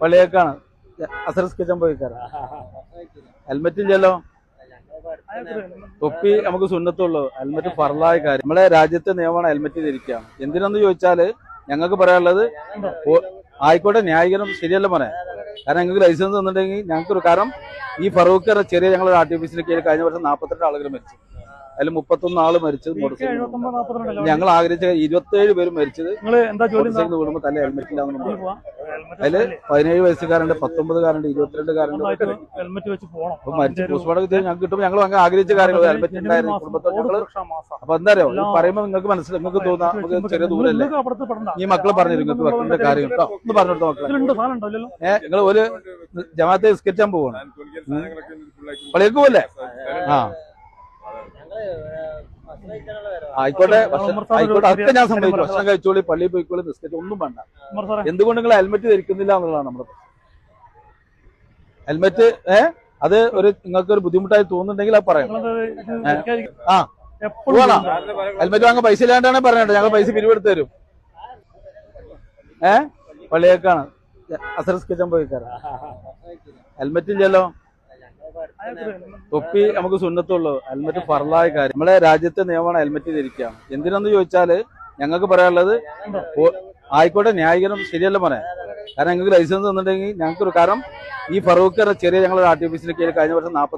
പള്ളിയേക്കാണ് അസറസ്കിച്ചാൻ പോയിക്കാറ്. Helmet ഇല്ലല്ലോ. തൊപ്പി നമുക്ക് സുന്നത്തുള്ളൂ, ഹെൽമെറ്റ് ഫർലായ കാര്യം. നമ്മളെ രാജ്യത്തെ നിയമമാണ് ഹെൽമെറ്റ് ധരിക്കുകയാണ്. എന്തിനെന്ന് ചോദിച്ചാല് ഞങ്ങൾക്ക് പറയാനുള്ളത് ആയിക്കോട്ടെ, ന്യായീകരണം ശരിയല്ല പറയാൻ. കാരണം ഞങ്ങൾക്ക് ലൈസൻസ് തന്നിട്ടുണ്ടെങ്കിൽ ഞങ്ങൾക്കൊരു കാരണം ഈ ഫറൂഖ് എന്ന ചെറിയ ഞങ്ങളുടെ ആർട്ടിഫിഷ്യൽ കീഴിൽ കഴിഞ്ഞ വർഷം 42 ആളുകൾ മരിച്ചു. അതിൽ 31 ആള് മരിച്ചത് മോട്ടോർ സൈക്കിൾ. ഞങ്ങൾ ആഗ്രഹിച്ച 27 പേര് മരിച്ചത് മോട്ടോർ സൈക്കിൾ വീടുമ്പോൾ തന്നെ ഹെൽമെറ്റ് ഇല്ലാന്ന്. അതില് 17 വയസ്സുകാരുണ്ട്, 19കാരുണ്ട്, 22കാരുണ്ട്. അപ്പൊ മരിച്ച പോസ്റ്റ്മോർട്ടം ഞങ്ങൾക്ക് കിട്ടുമ്പോൾ ഞങ്ങൾ അങ്ങനെ ആഗ്രഹിച്ച കാര്യങ്ങൾ ഹെൽമെറ്റ് ഉണ്ടായിരുന്നു കുടുംബത്തോട് ഞങ്ങള്. അപ്പൊ എന്താ അറിയോ, ഈ പറയുമ്പോൾ നിങ്ങൾക്ക് മനസ്സിലായി, നിങ്ങൾക്ക് തോന്നാം നമുക്ക് ചെറിയ ദൂരല്ലേ. ഈ മക്കളെ പറഞ്ഞിരുന്നു നിങ്ങൾക്ക് വെക്കേണ്ട കാര്യം കേട്ടോ, ഒന്ന് പറഞ്ഞു കൊടുത്ത മക്കളെ. നിങ്ങൾ ഒരു ജമാഅത്തെ നിസ്കരിച്ചാൻ പോവാണ്, പള്ളിക്ക് പോവല്ലേ? ആയിക്കോട്ടെ ആയിക്കോട്ടെ, അതൊക്കെ ഞാൻ സമ്മതിക്കും. ഭക്ഷണം കഴിച്ചോളി, പള്ളിയിൽ പോയിക്കോളി, ബിസ്ക്കറ്റ് ഒന്നും വേണ്ട. എന്തുകൊണ്ട് നിങ്ങൾ ഹെൽമെറ്റ് ധരിക്കുന്നില്ല എന്നുള്ളതാണ് നമ്മുടെ ഹെൽമെറ്റ്. അത് ഒരു നിങ്ങൾക്ക് ഒരു ബുദ്ധിമുട്ടായി തോന്നുന്നുണ്ടെങ്കിൽ അത് പറയാം. ഹെൽമെറ്റ് വാങ്ങാൻ പൈസ ഇല്ലാണ്ടാണ് പറഞ്ഞത്, ഞങ്ങൾ പൈസ പിരിവെടുത്ത് തരും. പള്ളിയേക്കാണ് അസറസ്കിച്ചാൻ പോയിക്കാറ്. ഹെൽമെറ്റ് ഇല്ലല്ലോ. തൊപ്പി നമുക്ക് സുന്നത്തുള്ളൂ, ഹെൽമെറ്റ് ഫർലായ കാര്യം. നമ്മളെ രാജ്യത്തെ നിയമമാണ് ഹെൽമെറ്റ് ധരിക്കുകയാണ്. എന്തിനെന്ന് ചോദിച്ചാല് ഞങ്ങൾക്ക് പറയാനുള്ളത് ആയിക്കോട്ടെ, ന്യായീകരണം ശരിയല്ല പറയാൻ. കാരണം ഞങ്ങൾക്ക് ലൈസൻസ് തന്നിട്ടുണ്ടെങ്കിൽ ഞങ്ങൾക്കൊരു കാരണം ഈ ഫറൂഖ് എന്ന ചെറിയ ഞങ്ങളുടെ ആർട്ടിഫിഷ്യൽ കീഴിൽ കഴിഞ്ഞ വർഷം 42